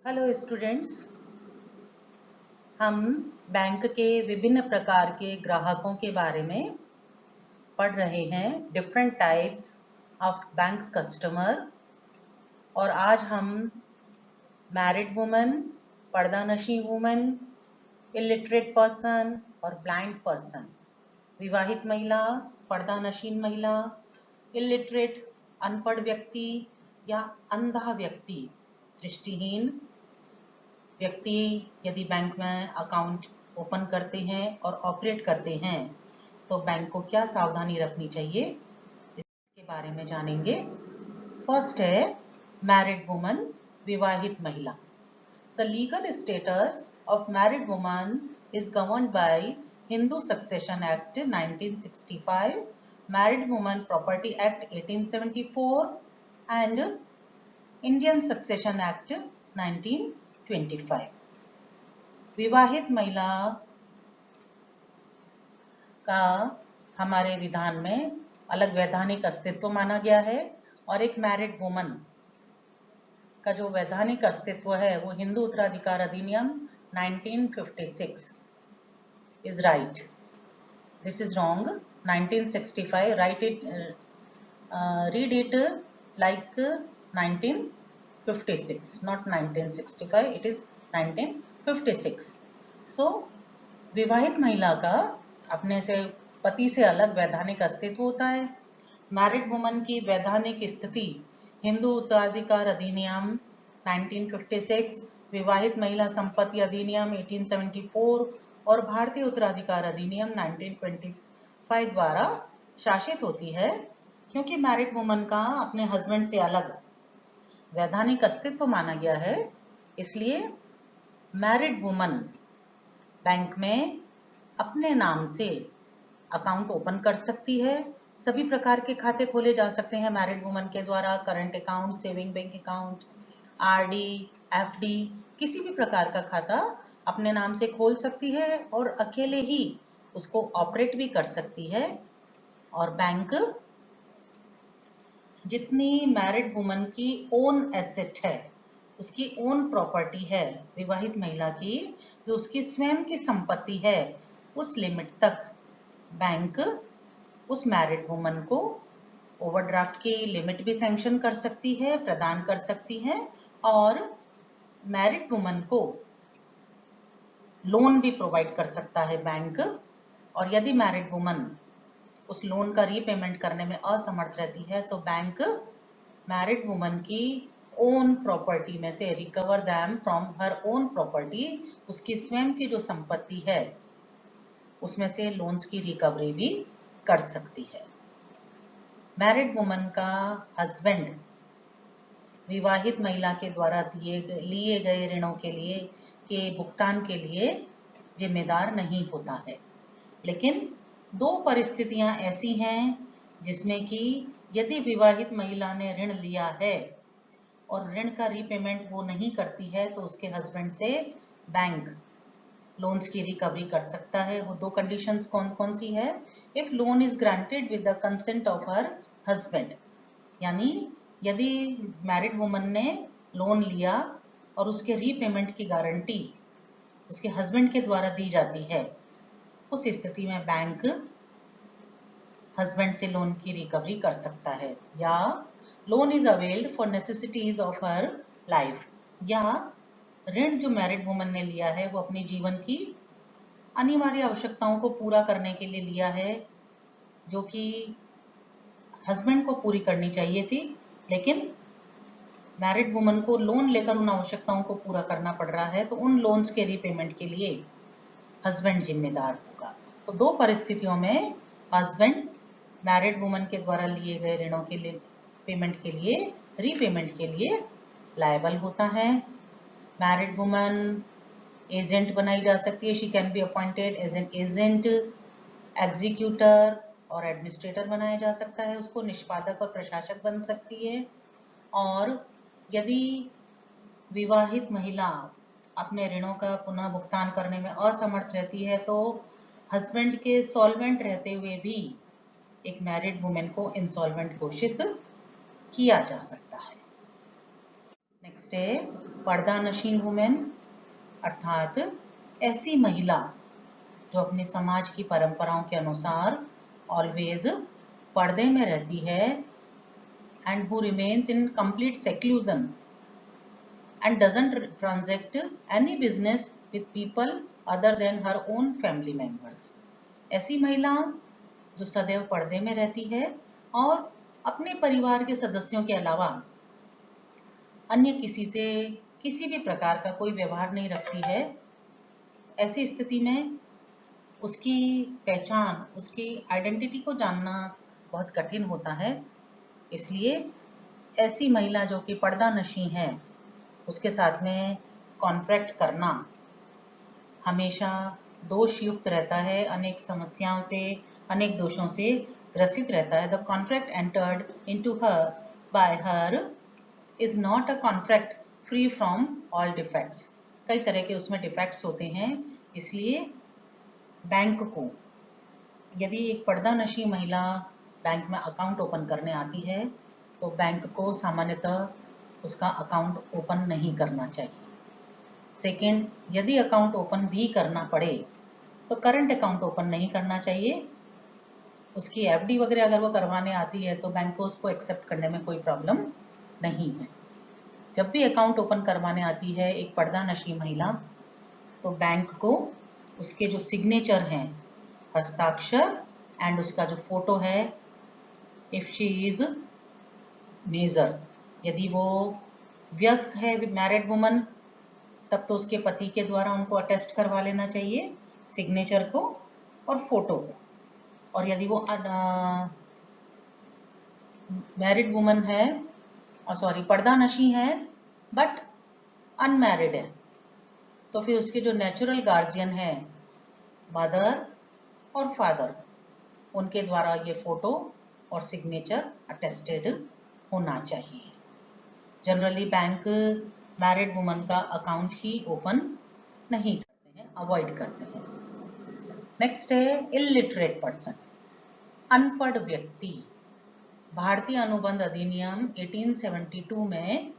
Hello students, हम bank के विभिन्न प्रकार के ग्राहकों के बारे में पढ़ रहे हैं। Different types of banks customer. और आज हम मैरिड वुमन, पर्दानशी वुमन, इलिटरेट पर्सन और ब्लाइंड पर्सन, विवाहित महिला, पर्दानशीन महिला, इलिटरेट अनपढ़ व्यक्ति या अंधा व्यक्ति, दृष्टिहीन व्यक्ति यदि बैंक में अकाउंट ओपन करते हैं और ऑपरेट करते हैं तो बैंक को क्या सावधानी रखनी चाहिए, इसके बारे में जानेंगे। फर्स्ट है मैरिड वुमन, विवाहित महिला। The legal status of married woman is governed bye Hindu succession act 1965, married woman property act 1874 and Indian succession act 1925। विवाहित महिला का हमारे विधान में अलग वैधानिक अस्तित्व माना गया है और एक मैरिड वुमन का जो वैधानिक अस्तित्व है वो हिंदू उत्तराधिकार अधिनियम 1956 is right. This is wrong. 1965, read it like 1956, not 1965, it is 1956. So विवाहित महिला का अपने से पति से अलग वैधानिक अस्तित्व होता है। मैरिड वुमन की वैधानिक स्थिति हिंदू उत्तराधिकार अधिनियम 1956, विवाहित महिला संपत्ति अधिनियम 1874 और भारतीय उत्तराधिकार अधिनियम 1925 द्वारा शासित होती है। क्योंकि मैरिड वुमन का अपने हस्बैंड से अलग वैधानिक अस्तित्व माना गया है, इसलिए मैरिड वुमन बैंक में अपने नाम से अकाउंट ओपन कर सकती है। सभी प्रकार के खाते खोले जा सकते हैं मैरिड वुमन के द्वारा, current account, saving bank account, RD, FD, किसी भी प्रकार का खाता अपने नाम से खोल सकती है और अकेले ही उसको ऑपरेट भी कर सकती है। और बैंक जितनी मैरिड वुमन की ओन एसेट है, उसकी ओन प्रॉपर्टी है विवाहित महिला की, जो उसकी स्वयं की संपत्ति है, उस लिमिट तक बैंक उस मैरिड वुमन को ओवरड्राफ्ट की लिमिट भी सैंक्शन कर सकती है, प्रदान कर सकती है, और मैरिड वुमन को लोन भी प्रोवाइड कर सकता है बैंक। और यदि मैरिड वुमन उस लोन का रीपेमेंट करने में असमर्थ रहती है तो बैंक मैरिड वुमन की ओन प्रॉपर्टी में से recover them from her own property, उसकी स्वयं की जो संपत्ति है उसमें से लोन्स की रिकवरी भी कर सकती है। मैरिड वुमन का हस्बैंड विवाहित महिला के द्वारा लिए गए ऋणों के भुगतान के लिए जिम्मेदार नहीं होता है। लेकिन दो परिस्थितियां ऐसी हैं जिसमें कि यदि विवाहित महिला ने ऋण लिया है और ऋण का रीपेमेंट वो नहीं करती है तो उसके हस्बैंड से बैंक लोन्स की रिकवरी कर सकता है। वो दो कंडीशंस कौन कौन सी है? If loan is granted with the consent of her husband, यानी यदि मैरिड वुमन ने लोन लिया और उसके रीपेमेंट की गारंटी उसके हस्बैंड के द्वारा दी जाती है, उस स्थिति में बैंक हस्बैंड से लोन की रिकवरी कर सकता है। या loan is availed for necessities of her life, या ऋण जो मैरिड वुमन ने लिया है वो अपने जीवन की अनिवार्य आवश्यकताओं को पूरा करने के लिए लिया है, जो कि हस्बैंड को पूरी करनी चाहिए थी, लेकिन मैरिड वुमन को लोन लेकर उन आवश्यकताओं को पूरा करना पड़ रहा है, तो उन लोन्स के रीपेमेंट के लिए हस्बैंड जिम्मेदार होगा। तो दो परिस्थितियों में हस्बैंड मैरिड वुमन के द्वारा लिए गए ऋणों के लिए पेमेंट के लिए, रीपेमेंट के लिए लायबल होता है। मैरिड वुमन एजेंट बनाई जा सकती है, she can be appointed as an agent, executor और एडमिनिस्ट्रेटर बनाया जा सकता है, उसको निष्पादक और प्रशासक बन सकती है। और यदि विवाहित महिला अपने ऋणों का पुनः भुगतान करने में असमर्थ रहती है तो हस्बैंड के सॉल्वेंट रहते हुए भी एक मैरिड वुमेन को इंसॉल्वेंट घोषित किया जा सकता है। नेक्स्ट है पर्दानशीन वुमेन अर्थात ऐसी महिला जो अपने समाज की परंपराओं के अनुसार ऑलवेज पर्दे में रहती है and who remains in complete seclusion and doesn't transact any business with people other than her own family members. ऐसी महिला जो सदैव पर्दे में रहती है और अपने परिवार के सदस्यों के अलावा अन्य किसी से किसी भी प्रकार का कोई व्यवहार नहीं रखती है, ऐसी स्थिति में उसकी पहचान, उसकी आइडेंटिटी को जानना बहुत कठिन होता है। इसलिए ऐसी महिला जो कि पर्दानशी है उसके साथ में कॉन्ट्रैक्ट करना हमेशा दोषयुक्त रहता है, अनेक समस्याओं से, अनेक दोषों से ग्रसित रहता है। The contract entered into her by her is not a contract free from all defects. कई तरह के उसमें डिफेक्ट्स होते हैं, इसलिए बैंक को, यदि एक पर्दानशी महिला बैंक में अकाउंट ओपन करने आती है तो बैंक को सामान्यतः उसका अकाउंट ओपन नहीं करना चाहिए। सेकंड, यदि अकाउंट ओपन भी करना पड़े तो करंट अकाउंट ओपन नहीं करना चाहिए। उसकी एफडी वगैरह अगर वो करवाने आती है तो बैंक को उसको एक्सेप्ट करने में कोई प्रॉब्लम नहीं है। जब भी अकाउंट ओपन करवाने आती है एक पर्दानशी महिला तो बैंक को उसके जो सिग्नेचर हैं, हस्ताक्षर एंड उसका जो फोटो है, इफ शी इज मेजर, यदि वो वयस्क है मैरिड वुमन तब तो उसके पति के द्वारा उनको अटेस्ट करवा लेना चाहिए सिग्नेचर को और फोटो को। और यदि वो मैरिड वुमन है, पर्दानशी है बट अनमैरिड है, तो फिर उसके जो नेचुरल गार्जियन है, मदर और फादर, उनके द्वारा ये फोटो और सिग्नेचर अटेस्टेड होना चाहिए। जनरली बैंक मैरिड वुमन का अकाउंट ही ओपन नहीं करते हैं, अवॉइड करते हैं। नेक्स्ट है इलिटरेट पर्सन, अनपढ़ व्यक्ति। भारतीय अनुबंध अधिनियम 1872 में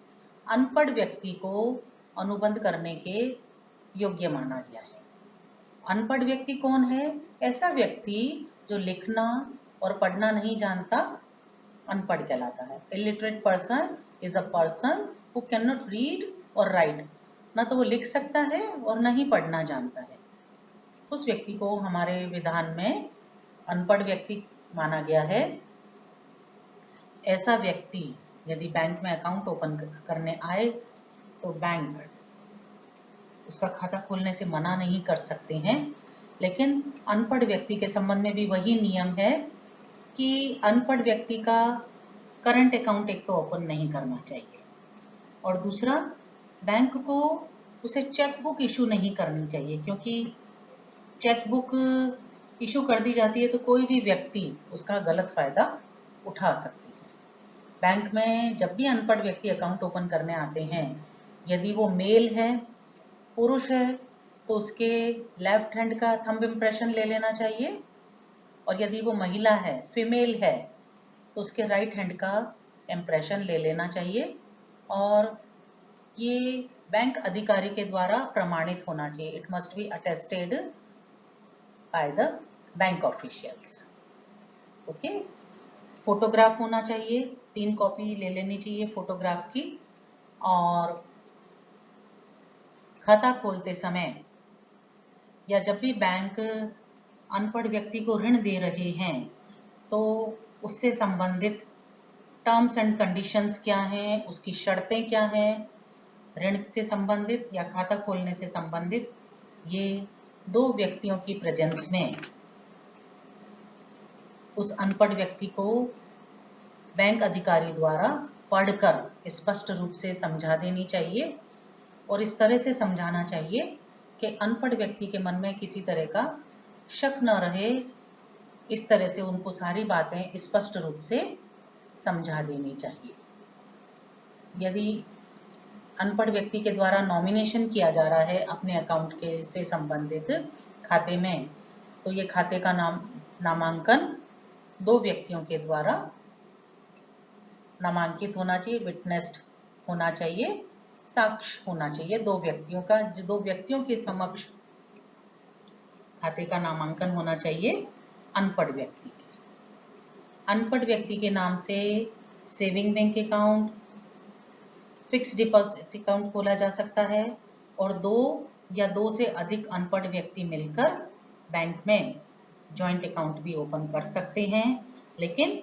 अनपढ़ व्यक्ति को अनुबंध करने के योग्य माना गया है। अनपढ़ व्यक्ति कौन है? ऐसा व्यक्ति जो लिखना और पढ़ना नहीं जानता अनपढ़ कहलाता है। Illiterate person is a person who can not read और राइट, ना तो वो लिख सकता है और ना ही पढ़ना जानता है। उस व्यक्ति को हमारे विधान में अनपढ़ व्यक्ति माना गया है। ऐसा व्यक्ति यदि बैंक में अकाउंट ओपन करने आए तो बैंक उसका खाता खोलने से मना नहीं कर सकते हैं, लेकिन अनपढ़ व्यक्ति के संबंध में भी वही नियम है कि अनपढ़ व्यक्ति का करंट अकाउंट एक तो ओपन नहीं करना चाहिए और दूसरा बैंक को उसे चेक बुक इशू नहीं करनी चाहिए, क्योंकि चेक बुक इशू कर दी जाती है तो कोई भी व्यक्ति उसका गलत फायदा उठा सकती है। बैंक में जब भी अनपढ़ व्यक्ति अकाउंट ओपन करने आते हैं, यदि वो मेल है, पुरुष है, तो उसके लेफ्ट हैंड का थंब इम्प्रेशन ले लेना चाहिए और यदि वो महिला है, फीमेल है, तो उसके राइट हैंड का इम्प्रेशन ले लेना चाहिए और ये बैंक अधिकारी के द्वारा प्रमाणित होना चाहिए। It must be attested by the bank officials. Okay, photograph होना चाहिए, 3 कॉपी ले लेनी चाहिए फोटोग्राफ की। और खाता खोलते समय या जब भी बैंक अनपढ़ व्यक्ति को ऋण दे रहे हैं तो उससे संबंधित टर्म्स एंड कंडीशंस क्या हैं, उसकी शर्तें क्या हैं, ऋण से संबंधित या खाता खोलने से संबंधित, ये 2 व्यक्तियों की प्रेजेंस में उस अनपढ़ व्यक्ति को बैंक अधिकारी द्वारा पढ़कर स्पष्ट रूप से समझा देनी चाहिए और इस तरह से समझाना चाहिए कि अनपढ़ व्यक्ति के मन में किसी तरह का शक न रहे। इस तरह से उनको सारी बातें स्पष्ट रूप से समझा देनी चाहिए। यदि अनपढ़ व्यक्ति के द्वारा नॉमिनेशन किया जा रहा है अपने अकाउंट के से संबंधित खाते में, तो ये खाते का नामांकन 2 व्यक्तियों के द्वारा नामांकित होना चाहिए, विटनेस्ड होना चाहिए साक्ष्य होना चाहिए दो व्यक्तियों का, जो दो व्यक्तियों के समक्ष खाते का नामांकन होना चाहिए अनपढ़ व्यक्ति के। अनपढ़ व्यक्ति के नाम से saving bank account, fix deposit account खोला जा सकता है और दो या दो से अधिक अनपढ़ व्यक्ति मिलकर बैंक में जॉइंट अकाउंट भी ओपन कर सकते हैं। लेकिन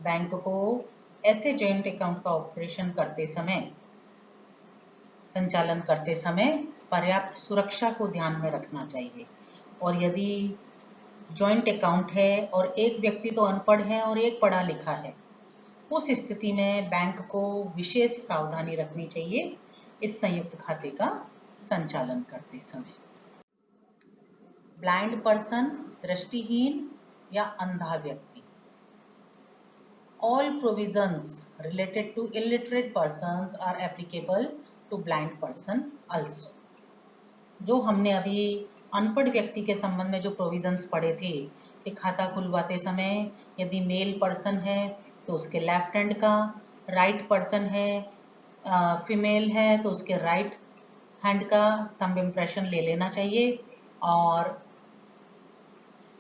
बैंक को ऐसे जॉइंट अकाउंट का ऑपरेशन करते समय, संचालन करते समय पर्याप्त सुरक्षा को ध्यान में रखना चाहिए। और यदि जॉइंट अकाउंट है और एक व्यक्ति तो अनपढ़ है और एक पढ़ा लिखा है, उस स्थिति में बैंक को विशेष सावधानी रखनी चाहिए इस संयुक्त खाते का संचालन करते समय। ब्लाइंड पर्सन, दृष्टिहीन या अंधा व्यक्ति। All provisions related to illiterate persons are applicable to blind person also. जो हमने अभी अनपढ़ व्यक्ति के संबंध में जो प्रोविजंस पढ़े थे कि खाता खुलवाते समय यदि मेल पर्सन है तो उसके लेफ्ट हैंड का, राइट पर्सन है, फीमेल है तो उसके राइट हैंड का थंब इम्प्रेशन ले लेना चाहिए और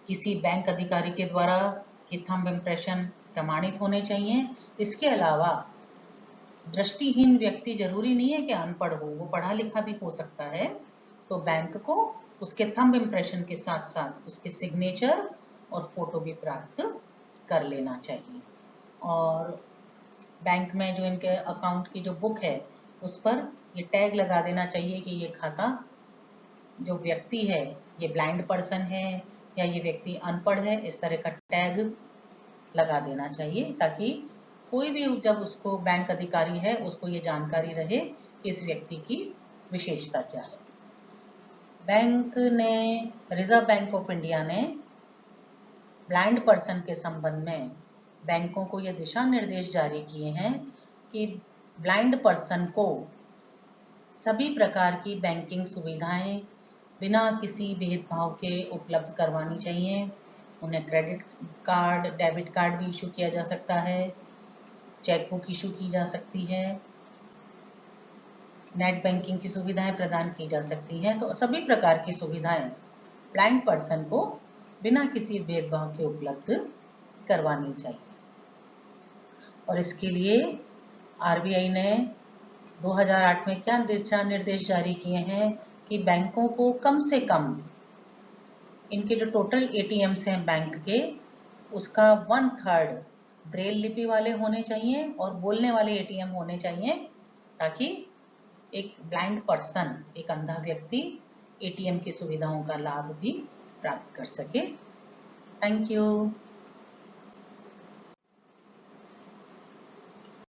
किसी बैंक अधिकारी के द्वारा ये थंब इम्प्रेशन प्रमाणित होने चाहिए। इसके अलावा दृष्टिहीन व्यक्ति जरूरी नहीं है कि अनपढ़ हो, वो पढ़ा लिखा भी हो सकता है, तो बैंक को उसके थंब इम्प्रेशन के साथ साथ उसके सिग्नेचर और फोटो भी प्राप्त कर लेना चाहिए। और बैंक में जो इनके अकाउंट की जो बुक है उस पर ये टैग लगा देना चाहिए कि ये खाता जो व्यक्ति है ये ब्लाइंड पर्सन है या ये व्यक्ति अनपढ़ है, इस तरह का टैग लगा देना चाहिए ताकि कोई भी जब उसको बैंक अधिकारी है उसको ये जानकारी रहे कि इस व्यक्ति की विशेषता क्या है। बैंक ने, रिजर्व बैंक ऑफ इंडिया ने ब्लाइंड पर्सन के संबंध में बैंकों को ये दिशा निर्देश जारी किए हैं कि ब्लाइंड पर्सन को सभी प्रकार की बैंकिंग सुविधाएं बिना किसी भेदभाव के उपलब्ध करवानी चाहिए। उन्हें क्रेडिट कार्ड, डेबिट कार्ड भी इशू किया जा सकता है, चेक बुक इशू की जा सकती है, नेट बैंकिंग की सुविधाएं प्रदान की जा सकती हैं। तो सभी प्रकार की सुविधाएं ब्लाइंड पर्सन को बिना किसी भेदभाव के उपलब्ध करवानी चाहिए। और इसके लिए आरबीआई ने 2008 में क्या दिशा निर्देश जारी किए हैं कि बैंकों को कम से कम इनके जो टोटल एटीएम्स हैं बैंक के, उसका 1/3 ब्रेल लिपि वाले होने चाहिए और बोलने वाले एटीएम होने चाहिए ताकि एक ब्लाइंड पर्सन, एक अंधा व्यक्ति एटीएम की सुविधाओं का लाभ भी प्राप्त कर सके। Thank you.